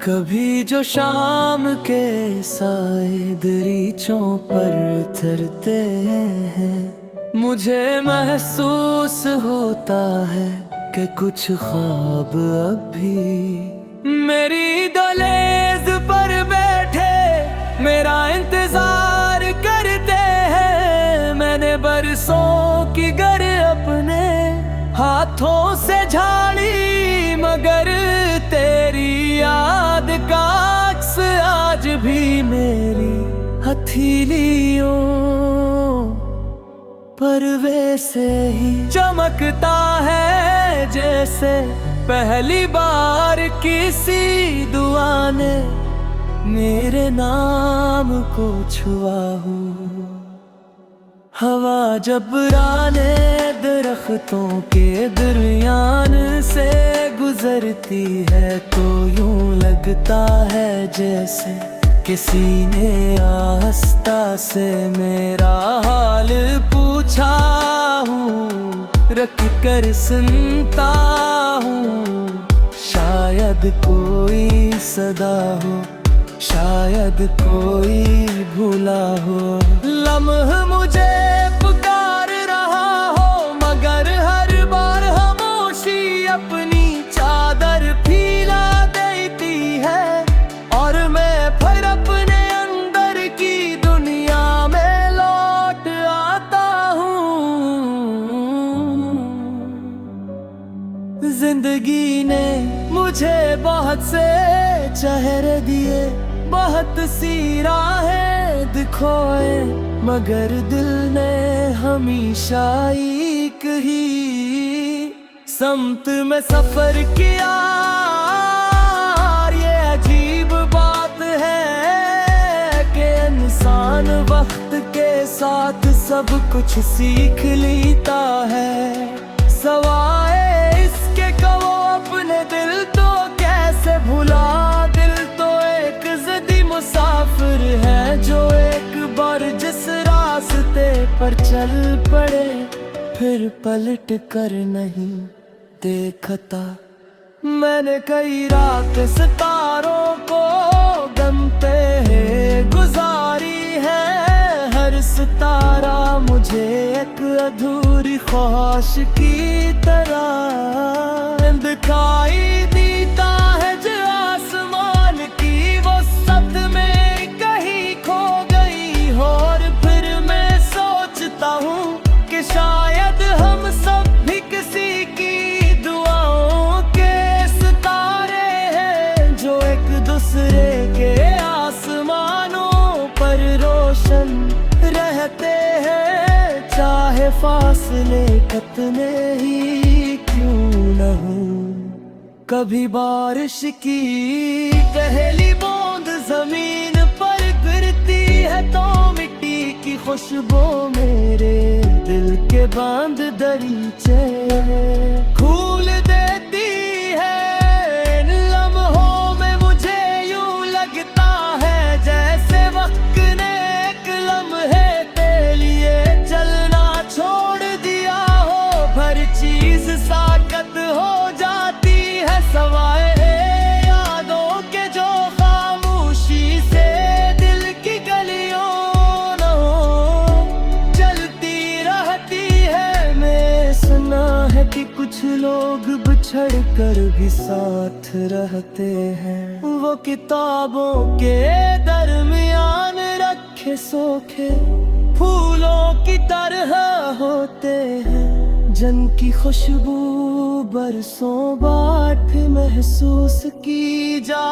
कभी जो शाम के साए दरीचों पर उतरते हैं, मुझे महसूस होता है कि कुछ ख्वाब अभी मेरी दहलीज पर बैठे मेरा इंतजार करते हैं। मैंने बरसों की गर अपने हाथों से झाड़ी, मगर तेरी याद का अक्स आज भी मेरी हथेलियों पर वैसे ही चमकता है जैसे पहली बार किसी दुआ ने मेरे नाम को छुआ हो। हवा जब राने दरख्तों के दरमियान से गुजरती है तो यूं लगता है जैसे किसी ने आहिस्ता से मेरा हाल पूछा हूँ। रख कर सुनता हूँ, शायद कोई सदा हो, शायद कोई भूला हो। लम्हा मुझे पुकार रहा हो, मगर हर बार खामोशी अपनी चादर फैला देती है और मैं फिर अपने अंदर की दुनिया में लौट आता हूँ। जिंदगी ने मुझे बहुत से चेहरे दिए, बहुत सी राहें दिखाए, मगर दिल ने हमेशा एक ही समत में सफर किया। ये अजीब बात है कि इंसान वक्त के साथ सब कुछ सीख लेता है, सवाए इसके कहो अपने दिल तो कैसे भुला। दिल तो एक ज़िद्दी मुसाफिर है जो एक बार जिस रास्ते पर चल पड़े फिर पलट कर नहीं देखता। मैंने कई रात सितारों को गम पे गुजारी है, हर सितारा मुझे एक अधूरी ख्वाहिश की तरह दिखाई देता है। जो आसमान की वो सत में कहीं खो गई हो, और फिर मैं सोचता हूँ कि शायद हम सब भी किसी की दुआओं के सितारे हैं जो एक दूसरे के आसमानों पर रोशन रहते हैं, चाहे फासले कितने ही क्यों न हो। कभी बारिश की पहली बूंद जमीन पर गिरती है तो मिट्टी की खुशबू मेरे दिल के बांध दरीचे खोल देती है। इन लम्हों में मुझे यूं लगता है जैसे वक्त ने एक लम्हे के लिए चलना छोड़ दिया हो, हर चीज साकत हो जाती है सवाए यादों के जो खामोशी से दिल की गलियों न हो चलती रहती है। मैं सुना है कि कुछ लोग बिछड़ कर भी साथ रहते हैं, वो किताबों के दरमियान रखे सोखे फूलों की तरह होते हैं, जिनकी खुशबू बरसों बाद महसूस की जा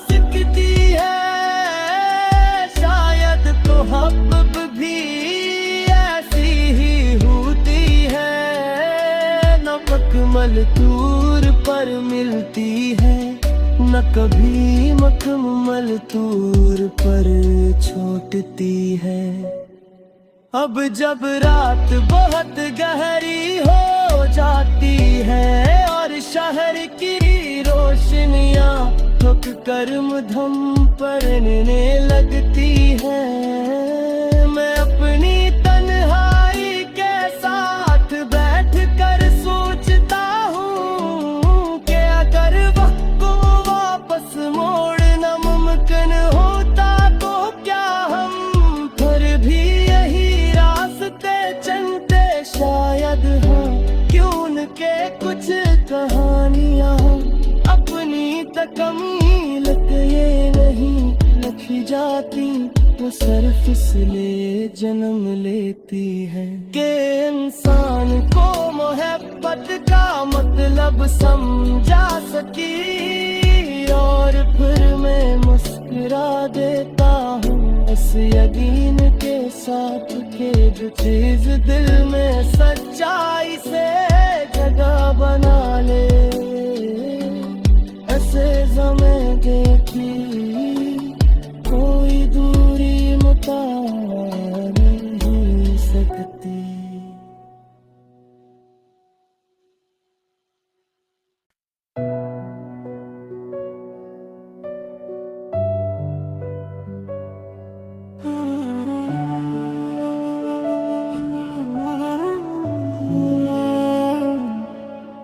सकती है। शायद तो हब भी ऐसी ही होती है, न मकमल तूर पर मिलती है, न कभी मकमल तूर पर छूटती है। अब जब रात बहुत गहरी हो जाती है और शहर की रोशनियां थक कर मधम पड़ने लगती है, मैं अपनी तन्हाई के साथ बैठ कर सोचता हूँ कि अगर वक्त को वापस मोड़ जाती वो सिर्फ इसलिए जन्म लेती है कि इंसान को मोहब्बत का मतलब समझा सकी। और फिर मैं मुस्कुरा देता हूँ इस यकीन के साथ कि जो चीज दिल में सच्चाई से जगह बना ले, ऐसे समय देखी कोई दूरी मिटा नहीं सकती।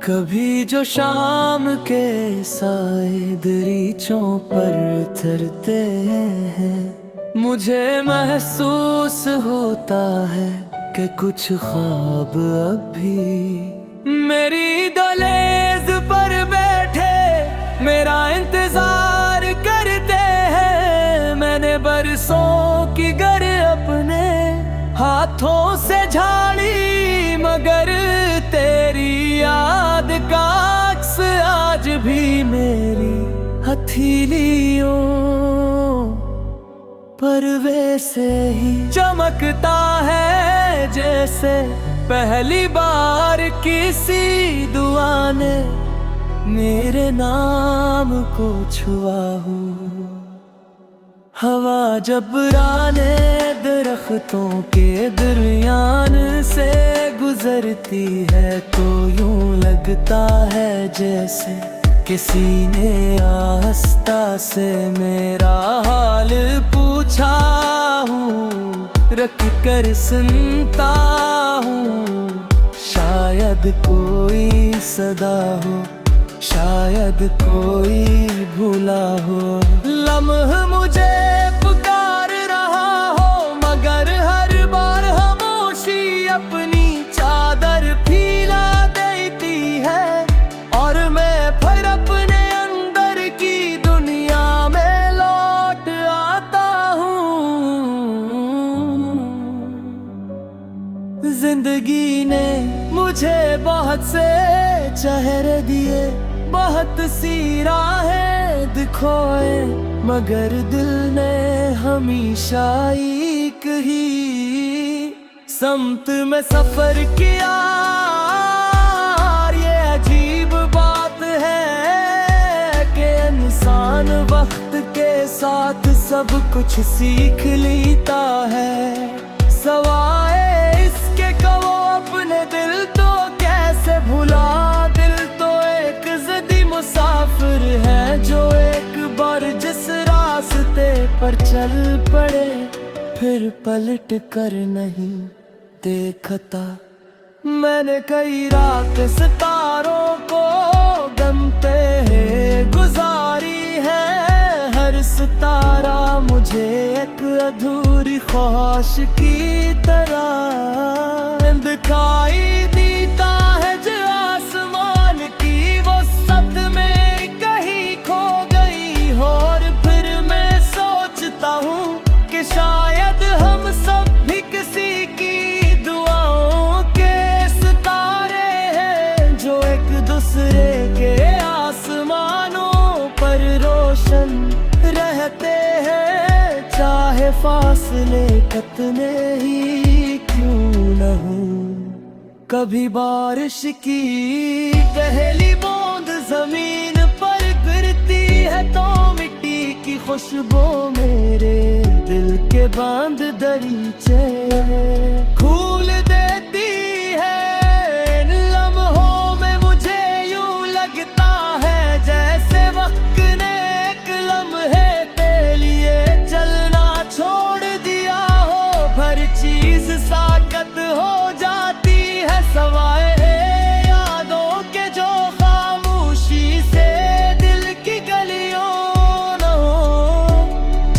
कभी जो शाम के साए दरीचों पर उतरते हैं, मुझे महसूस होता है कि कुछ ख्वाब अभी मेरी दहलीज पर बैठे मेरा इंतजार करते हैं। मैंने बरसों की गर अपने हाथों से झाड़ी, मगर तेरी याद का अक्स आज भी मेरी हथेलियों पर वैसे ही चमकता है जैसे पहली बार किसी दुआ ने मेरे नाम को छुआ हो। हवा जब राने दरख्तों के दरमियान से गुजरती है तो यूं लगता है जैसे किसी ने आहिस्ता से मेरा हाल पूछा हूँ। रख कर सुनता हूँ, शायद कोई सदा हो, शायद कोई भूला हो। लम्हा मुझे पुकार रहा हो, मगर हर बार खामोशी अपनी चादर फैला देती है। और मैं फिर अपने अंदर की दुनिया में लौट आता हूँ। जिंदगी ने मुझे बहुत से चेहरे दिए, बहुत सी राहें दिखाए, मगर दिल ने हमेशा एक ही समत में सफर किया। ये अजीब बात है कि इंसान वक्त के साथ सब कुछ सीख लेता है, सवाए इसके कि वो अपने दिल तो कैसे भुला। दिल तो एक ज़िद्दी मुसाफिर है जो एक बार जिस रास्ते पर चल पड़े फिर पलट कर नहीं देखता। मैंने कई रात सितारों को गमते गुजारी है, हर सितारा मुझे एक अधूरी ख्वाहिश की तरह दिखाई देता है। जो आसमान की वो सद में कहीं खो गई हो, और फिर मैं सोचता हूँ कि शायद हम सब भी किसी की दुआओं के सितारे हैं, जो एक दूसरे के आसमानों पर रोशन रहते हैं, चाहे फासले कितने ही क्यों न हों। कभी बारिश की पहली बूंद जमीन पर गिरती है तो मिट्टी की खुशबू मेरे दिल के बांध दरीचे खोल देती है। इन लम्हों में मुझे यूं लगता है जैसे वक्त ने एक लम्हे के लिए चलना छोड़ दिया हो, हर चीज साकत हो जाती है सवाए यादों के, जो खामोशी से दिल की गलियों न हो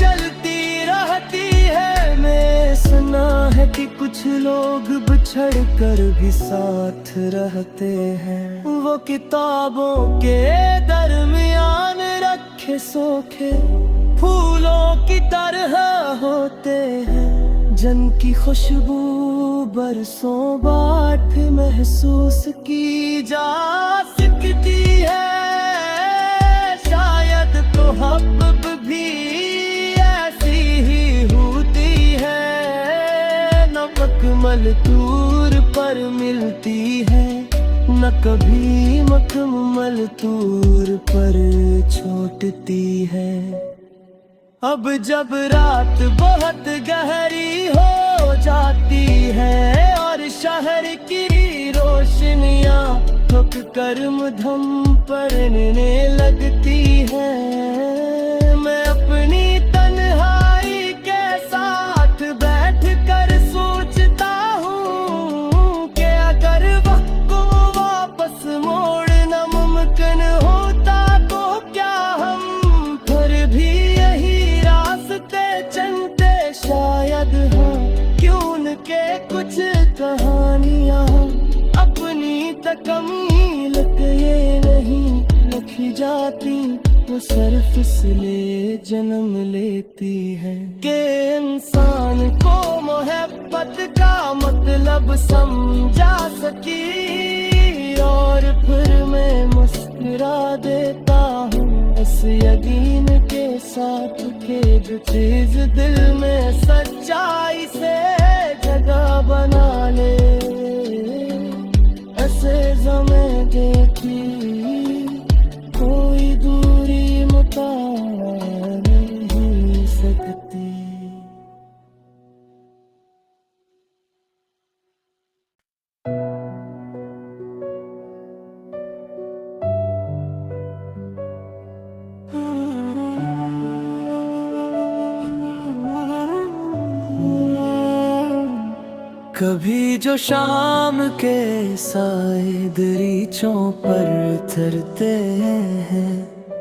चलती रहती है। मैं सुना है कि कुछ लोग बिछड़ कर भी साथ रहते हैं, वो किताबों के दरमियान रखे सोखे फूलों की तरह होते हैं। जन की खुशबू बरसों बाद महसूस की जा सकती है। शायद तो हब भी ऐसी ही होती है। नमक मलतूर पर मिलती है, न कभी मखमल तूर पर छूटती है। अब जब रात बहुत गहरी हो जाती है और शहर की रोशनियां थक कर मधम पड़ने लगती है, मैं अपनी तन्हाई के साथ बैठ कर सोचता हूँ कि अगर वक्त को वापस मोड़ना मुमकिन होता तो क्या हम फिर भी यही रास्ते चलते। शायद हाँ, क्यों न के कुछ कहानियाँ अपनी तकमील के ये नहीं लिखी जाती, वो सिर्फ इसलिए जन्म लेती है कि इंसान को मोहब्बत का मतलब समझा सकी। और फिर मैं मुस्कुरा देता हूँ इस यकीन के साथ कि जो चीज दिल में सच्चाई से जगह बना ले, ऐसे समय देखी कोई दूरी मिटा नहीं सकती। कभी जो शाम के साए दरीचों पर उतरते हैं,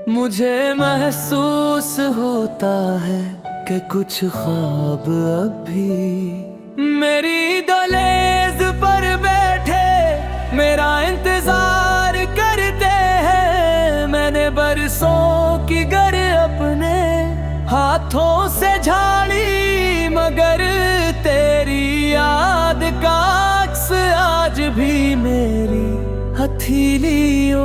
मुझे महसूस होता है कि कुछ ख्वाब अब भी मेरी दहलीज पर बैठे मेरा इंतजार करते हैं। मैंने बरसों की गर अपने हाथों से झाड़ी, मगर तेरी याद का अक्स आज भी मेरी हथेलियों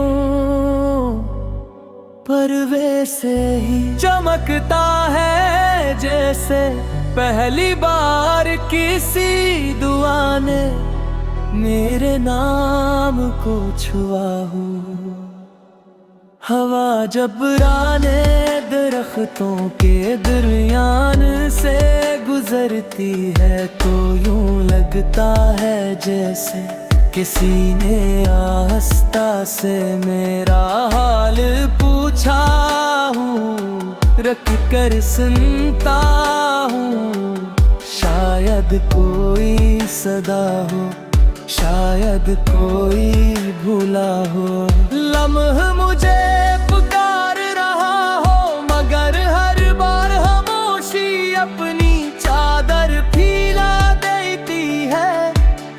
पर वैसे ही चमकता है जैसे पहली बार किसी दुआ ने मेरे नाम को छुआ हो। हवा जब राने दरख्तों के दरमियान से गुजरती है तो यूं लगता है जैसे किसी ने आहिस्ता से मेरा हाल पूछा हूँ, रख कर सुनता हूँ। शायद कोई सदा हो, शायद कोई भूला हो। लम्हा मुझे पुकार रहा हो, मगर हर बार खामोशी अपनी चादर फैला देती है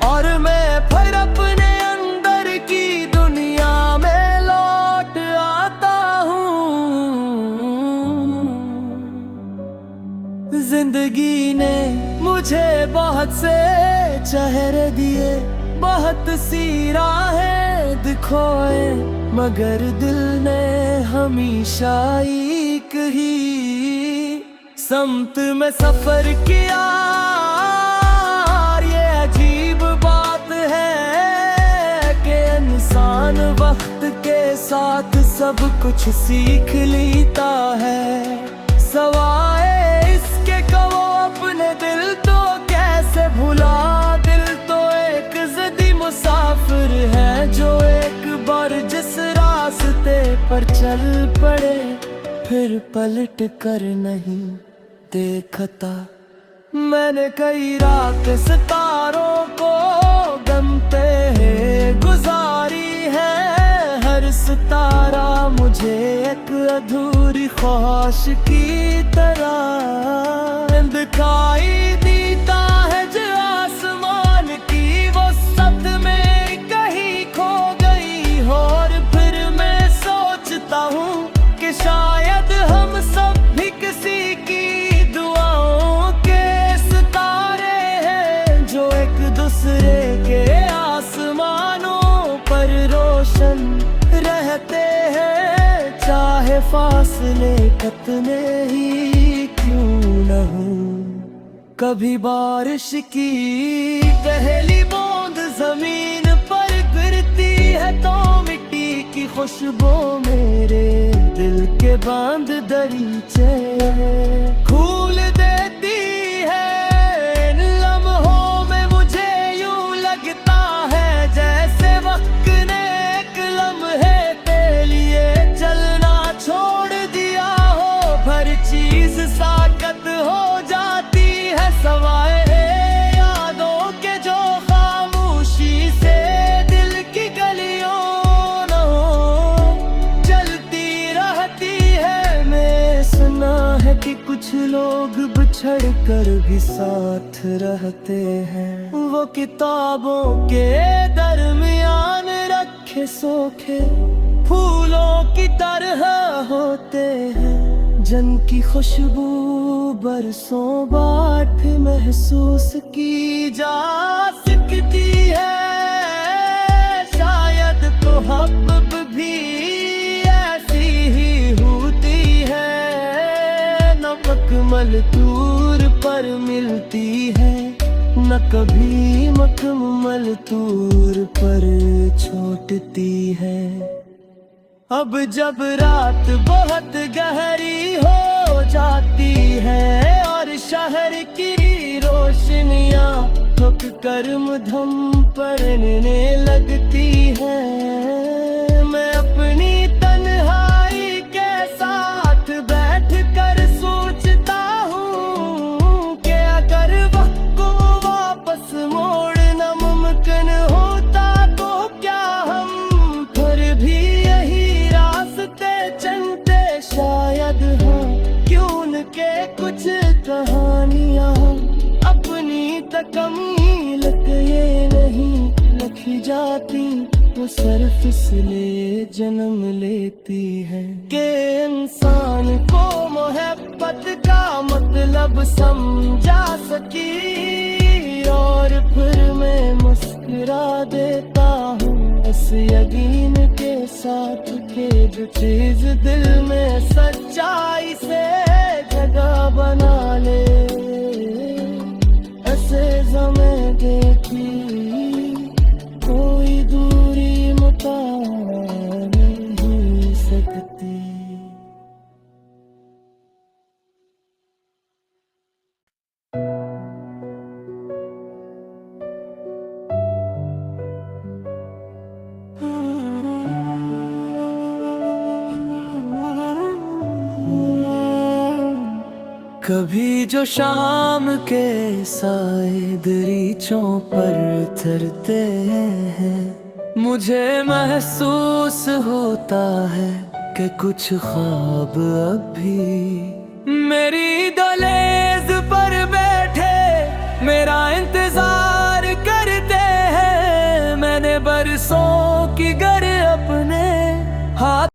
और मैं फिर अपने अंदर की दुनिया में लौट आता हूँ। जिंदगी ने मुझे बहुत से चेहरे दिए, बहुत सी राहें दिखाए, मगर दिल ने हमेशा एक ही समत में सफर किया। ये अजीब बात है कि इंसान वक्त के साथ सब कुछ सीख लेता है। सवाए इसके कि वो अपने दिल तो कैसे भुला। दिल तो एक ज़िद्दी मुसाफिर है जो एक बार जिस रास्ते पर चल पड़े फिर पलट कर नहीं देखता। मैंने कई रात सितारों को गमते गुजारी है, हर सितारा मुझे एक अधूरी ख्वाहिश की तरह दिखाई देता है। जो आसमान की वो सद में कहीं खो गई हो, और फिर मैं सोचता हूँ कि शायद हम सब भी किसी की फासले कितने ही क्यों न हों। कभी बारिश की पहली बूंद जमीन पर गिरती है तो मिट्टी की खुशबू मेरे दिल के बांध दरीचे खोल देती है। इन लम्हों में मुझे यूं लगता है जैसे वक्त ने एक लम्हे के लिए चलना छोड़ दिया हो। हर चीज साकत हो जाती है सवाए यादों के जो खामोशी से दिल की गलियों न हो चलती रहती है। मैं सुना है कि कुछ लोग बिछड़ कर भी साथ रहते हैं। वो किताबों के दरमियान रखे सोखे फूलों की तरह होते हैं। जिनकी खुशबू बरसों बाद महसूस की जा सकती है। शायद तो हब भी ऐसी ही होती है। न मखमल तूर पर मिलती है न कभी मखमल तूर पर छूटती है। अब जब रात बहुत गहरी हो जाती है और शहर की रोशनियां थक कर मधम पड़ने लगती है। मैं अपनी तन्हाई के साथ बैठ कर सोचता हूँ कि अगर वक्त को वापस मोड़ना मुमकिन होता तो क्या हम फिर भी यही रास्ते चलते शायद हाँ। क्यों न के कुछ कहानियाँ अपनी तकमील ये नहीं लिखी जाती वो सिर्फ इसलिए जन्म लेती है कि इंसान को मोहब्बत का मतलब समझा सकी। और फिर मैं मुस्कुरा देता हूँ इस यकीन के साथ कि जो चीज दिल में सच्चाई से जगह बना ले। ऐसे समय देखी कोई दूरी मिटा नहीं सकती। कभी जो शाम के साए दरीचों पर उतरते हैं मुझे महसूस होता है कि कुछ ख्वाब अभी मेरी दहलीज पर बैठे मेरा इंतजार करते हैं। मैंने बरसों की